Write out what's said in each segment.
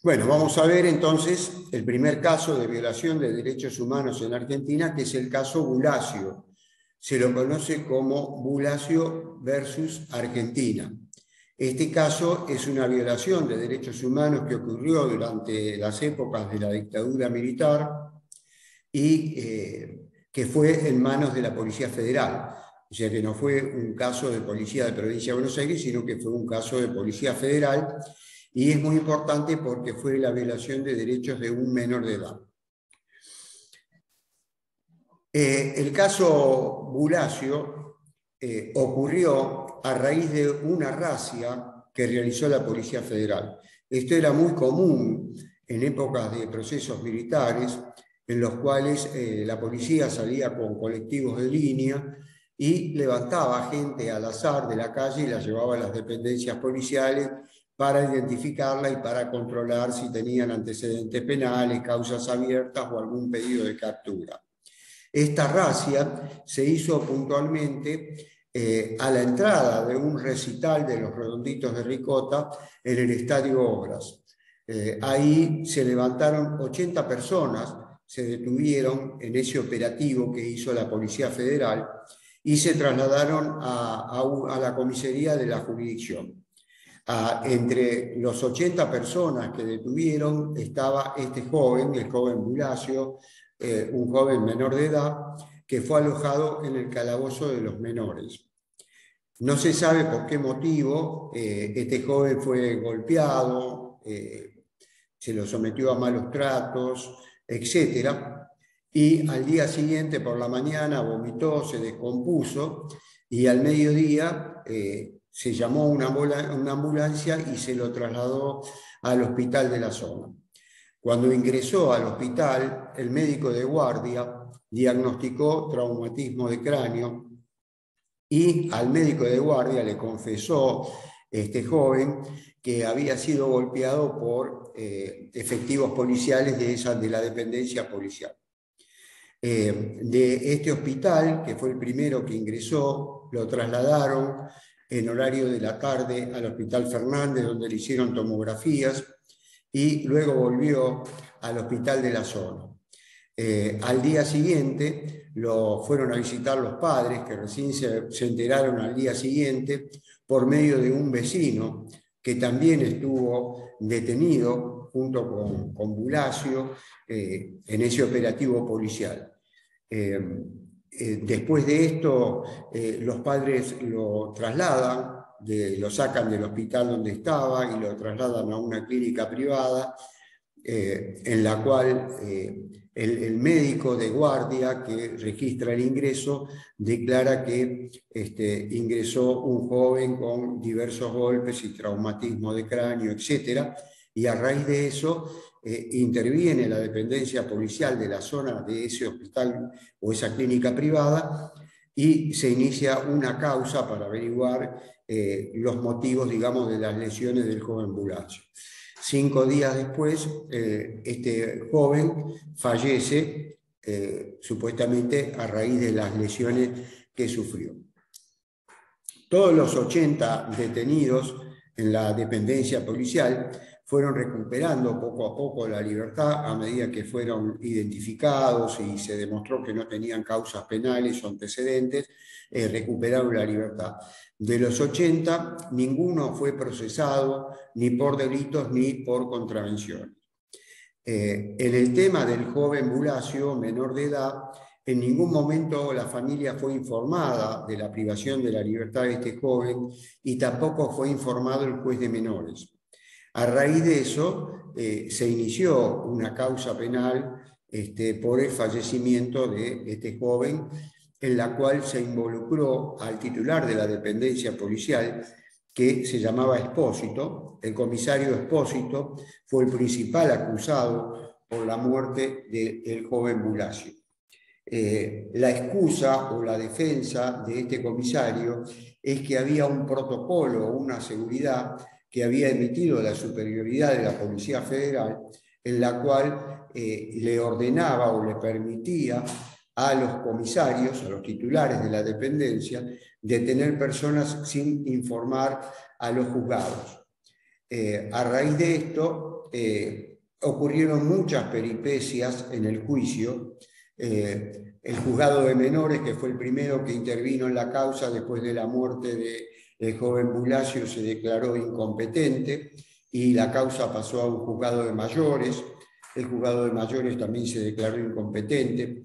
Bueno, vamos a ver entonces el primer caso de violación de derechos humanos en Argentina, que es el caso Bulacio. Se lo conoce como Bulacio versus Argentina. Este caso es una violación de derechos humanos que ocurrió durante las épocas de la dictadura militar y que fue en manos de la Policía Federal. O sea que no fue un caso de policía de provincia de Buenos Aires, sino que fue un caso de Policía Federal, y es muy importante porque fue la violación de derechos de un menor de edad. El caso Bulacio ocurrió a raíz de una razzia que realizó la Policía Federal. Esto era muy común en épocas de procesos militares, en los cuales la policía salía con colectivos de línea y levantaba gente al azar de la calle y la llevaba a las dependencias policiales para identificarla y para controlar si tenían antecedentes penales, causas abiertas o algún pedido de captura. Esta razzia se hizo puntualmente a la entrada de un recital de los Redonditos de Ricota en el Estadio Obras. Ahí se levantaron 80 personas, se detuvieron en ese operativo que hizo la Policía Federal y se trasladaron a la comisaría de la jurisdicción. Entre los 80 personas que detuvieron estaba este joven, el joven Bulacio, un joven menor de edad, que fue alojado en el calabozo de los menores. No se sabe por qué motivo este joven fue golpeado, se lo sometió a malos tratos, etc. Y al día siguiente, por la mañana, vomitó, se descompuso, y al mediodía se llamó una ambulancia y se lo trasladó al hospital de la zona. Cuando ingresó al hospital, el médico de guardia diagnosticó traumatismo de cráneo y al médico de guardia le confesó este joven que había sido golpeado por efectivos policiales de la dependencia policial. De este hospital, que fue el primero que ingresó, lo trasladaron en horario de la tarde al Hospital Fernández, donde le hicieron tomografías, y luego volvió al hospital de la zona. Al día siguiente lo fueron a visitar los padres, que recién se enteraron al día siguiente por medio de un vecino que también estuvo detenido junto con Bulacio en ese operativo policial. Después de esto, los padres lo trasladan, lo sacan del hospital donde estaba y lo trasladan a una clínica privada, en la cual el médico de guardia que registra el ingreso declara que ingresó un joven con diversos golpes y traumatismo de cráneo, etc. Y a raíz de eso interviene la dependencia policial de la zona de ese hospital o esa clínica privada y se inicia una causa para averiguar los motivos, digamos, de las lesiones del joven Bulacio. 5 días después, este joven fallece, supuestamente a raíz de las lesiones que sufrió. Todos los 80 detenidos en la dependencia policial fueron recuperando poco a poco la libertad a medida que fueron identificados y se demostró que no tenían causas penales o antecedentes, recuperaron la libertad. De los 80, ninguno fue procesado ni por delitos ni por contravenciones. En el tema del joven Bulacio, menor de edad, en ningún momento la familia fue informada de la privación de la libertad de este joven y tampoco fue informado el juez de menores. A raíz de eso se inició una causa penal por el fallecimiento de este joven, en la cual se involucró al titular de la dependencia policial, que se llamaba Espósito. El comisario Espósito fue el principal acusado por la muerte del joven Bulacio. La excusa o la defensa de este comisario es que había un protocolo, una seguridad que había emitido la superioridad de la Policía Federal, en la cual le ordenaba o le permitía a los comisarios, a los titulares de la dependencia, detener personas sin informar a los juzgados. A raíz de esto, ocurrieron muchas peripecias en el juicio. El juzgado de menores, que fue el primero que intervino en la causa después de la muerte del joven Bulacio, se declaró incompetente y la causa pasó a un juzgado de mayores. El juzgado de mayores también se declaró incompetente.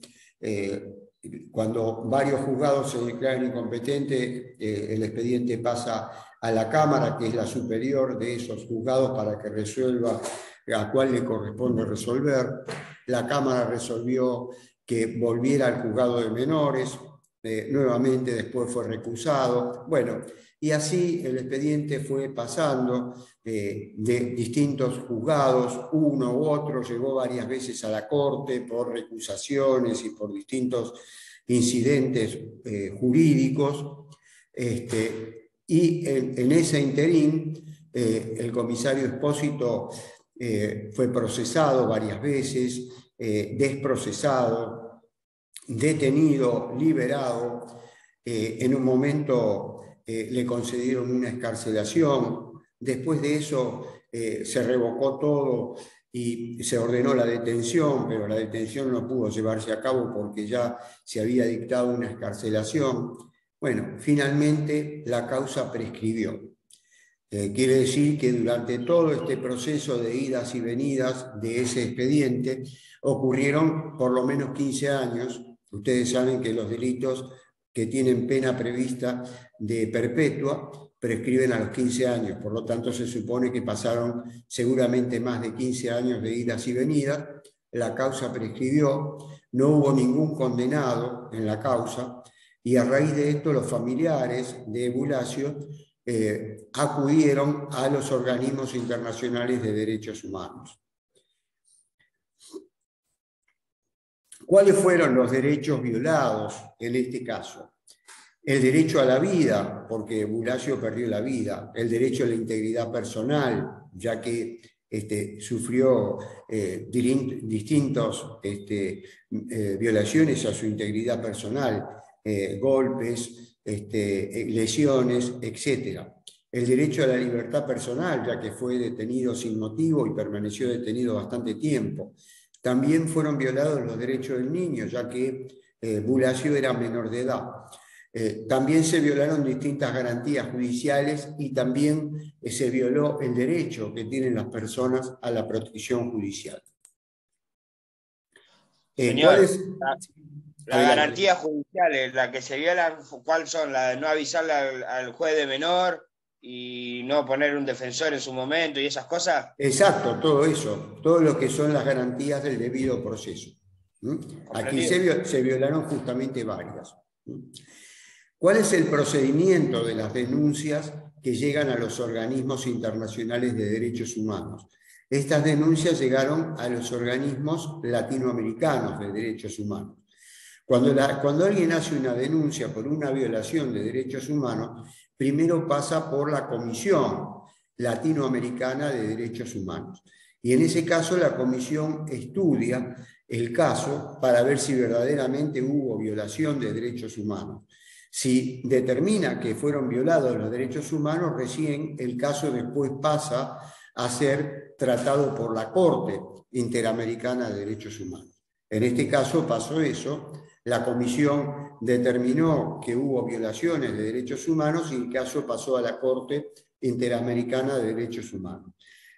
Cuando varios juzgados se declaran incompetentes, el expediente pasa a la Cámara, que es la superior de esos juzgados, para que resuelva a cuál le corresponde resolver. La Cámara resolvió que volviera al juzgado de menores, nuevamente después fue recusado. Bueno, y así el expediente fue pasando de distintos juzgados, uno u otro, llegó varias veces a la Corte por recusaciones y por distintos incidentes jurídicos. Y en ese interín, el comisario Espósito fue procesado varias veces, desprocesado, detenido, liberado. En un momento le concedieron una excarcelación. Después de eso se revocó todo y se ordenó la detención, pero la detención no pudo llevarse a cabo porque ya se había dictado una excarcelación. Bueno, finalmente la causa prescribió. Quiere decir que durante todo este proceso de idas y venidas de ese expediente ocurrieron por lo menos 15 años. Ustedes saben que los delitos que tienen pena prevista de perpetua prescriben a los 15 años, por lo tanto se supone que pasaron seguramente más de 15 años de idas y venidas. La causa prescribió, no hubo ningún condenado en la causa, y a raíz de esto los familiares de Bulacio acudieron a los organismos internacionales de derechos humanos. ¿Cuáles fueron los derechos violados en este caso? El derecho a la vida, porque Bulacio perdió la vida; el derecho a la integridad personal, ya que sufrió distintas violaciones a su integridad personal, golpes, lesiones, etc. El derecho a la libertad personal, ya que fue detenido sin motivo y permaneció detenido bastante tiempo. También fueron violados los derechos del niño, ya que Bulacio era menor de edad. También se violaron distintas garantías judiciales y también se violó el derecho que tienen las personas a la protección judicial. Señor, la garantía judicial, la que se viola, ¿cuáles son? La de no avisarle al juez de menor y no poner un defensor en su momento y esas cosas. Exacto, todo eso, todo lo que son las garantías del debido proceso. Aquí se violaron justamente varias. ¿Cuál es el procedimiento de las denuncias que llegan a los organismos internacionales de derechos humanos? Estas denuncias llegaron a los organismos latinoamericanos de derechos humanos. Cuando alguien hace una denuncia por una violación de derechos humanos, primero pasa por la Comisión Latinoamericana de Derechos Humanos. Y en ese caso la comisión estudia el caso para ver si verdaderamente hubo violación de derechos humanos. Si determina que fueron violados los derechos humanos, recién el caso después pasa a ser tratado por la Corte Interamericana de Derechos Humanos. En este caso pasó eso. La comisión determinó que hubo violaciones de derechos humanos y el caso pasó a la Corte Interamericana de Derechos Humanos.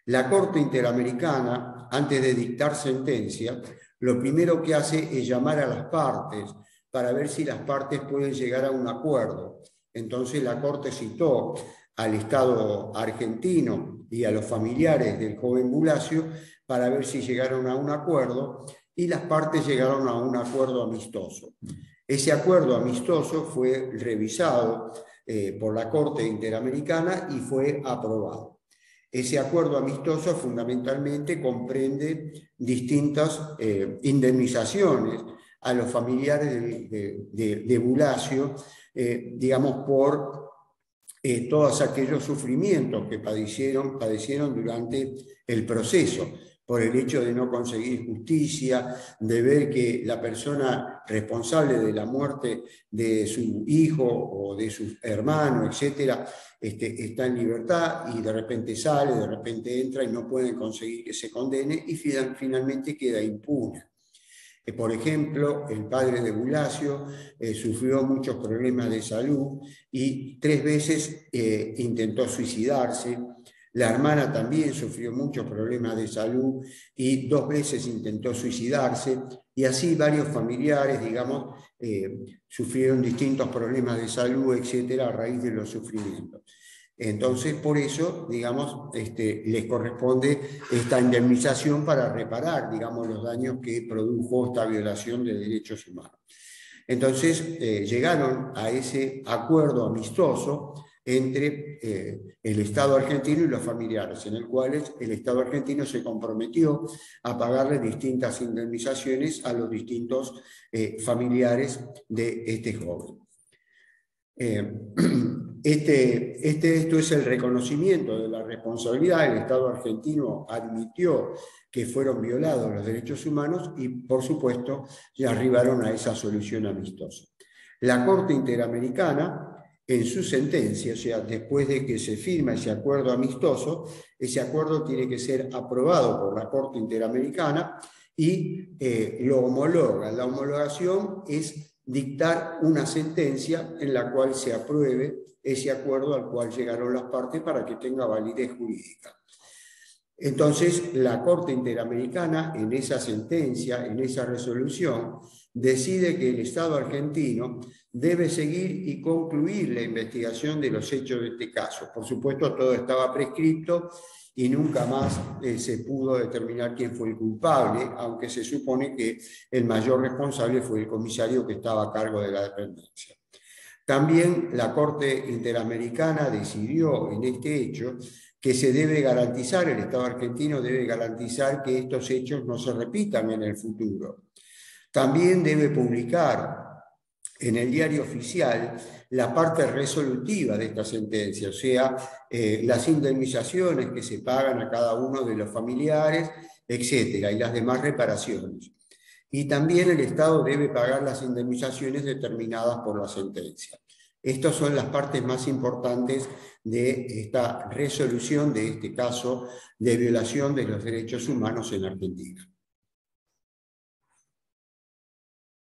La Corte Interamericana, antes de dictar sentencia, lo primero que hace es llamar a las partes para ver si las partes pueden llegar a un acuerdo. Entonces la Corte citó al Estado argentino y a los familiares del joven Bulacio para ver si llegaron a un acuerdo, y las partes llegaron a un acuerdo amistoso. Ese acuerdo amistoso fue revisado por la Corte Interamericana y fue aprobado. Ese acuerdo amistoso fundamentalmente comprende distintas indemnizaciones a los familiares de Bulacio, digamos, por todos aquellos sufrimientos que padecieron durante el proceso. por el hecho de no conseguir justicia, de ver que la persona responsable de la muerte de su hijo o de su hermano, etcétera, está en libertad y de repente sale, de repente entra y no pueden conseguir que se condene y finalmente queda impune. Por ejemplo, el padre de Bulacio sufrió muchos problemas de salud y 3 veces intentó suicidarse. La hermana también sufrió muchos problemas de salud y 2 veces intentó suicidarse. Y así varios familiares, digamos, sufrieron distintos problemas de salud, etcétera, a raíz de los sufrimientos. Entonces, por eso, digamos, les corresponde esta indemnización para reparar, digamos, los daños que produjo esta violación de derechos humanos. Entonces, llegaron a ese acuerdo amistoso entre el Estado argentino y los familiares, en el cual el Estado argentino se comprometió a pagarle distintas indemnizaciones a los distintos familiares de este joven. Esto es el reconocimiento de la responsabilidad. El Estado argentino admitió que fueron violados los derechos humanos y, por supuesto, ya arribaron a esa solución amistosa. La Corte Interamericana, en su sentencia, o sea, después de que se firma ese acuerdo amistoso, ese acuerdo tiene que ser aprobado por la Corte Interamericana y lo homologa. La homologación es dictar una sentencia en la cual se apruebe ese acuerdo al cual llegaron las partes para que tenga validez jurídica. Entonces, la Corte Interamericana, en esa sentencia, en esa resolución, decide que el Estado argentino debe seguir y concluir la investigación de los hechos de este caso. Por supuesto, todo estaba prescripto y nunca más se pudo determinar quién fue el culpable, aunque se supone que el mayor responsable fue el comisario que estaba a cargo de la dependencia. También la Corte Interamericana decidió en este hecho que se debe garantizar, el Estado argentino debe garantizar que estos hechos no se repitan en el futuro. También debe publicar en el diario oficial la parte resolutiva de esta sentencia, o sea, las indemnizaciones que se pagan a cada uno de los familiares, etcétera, y las demás reparaciones. Y también el Estado debe pagar las indemnizaciones determinadas por la sentencia. Estas son las partes más importantes de esta resolución de este caso de violación de los derechos humanos en Argentina.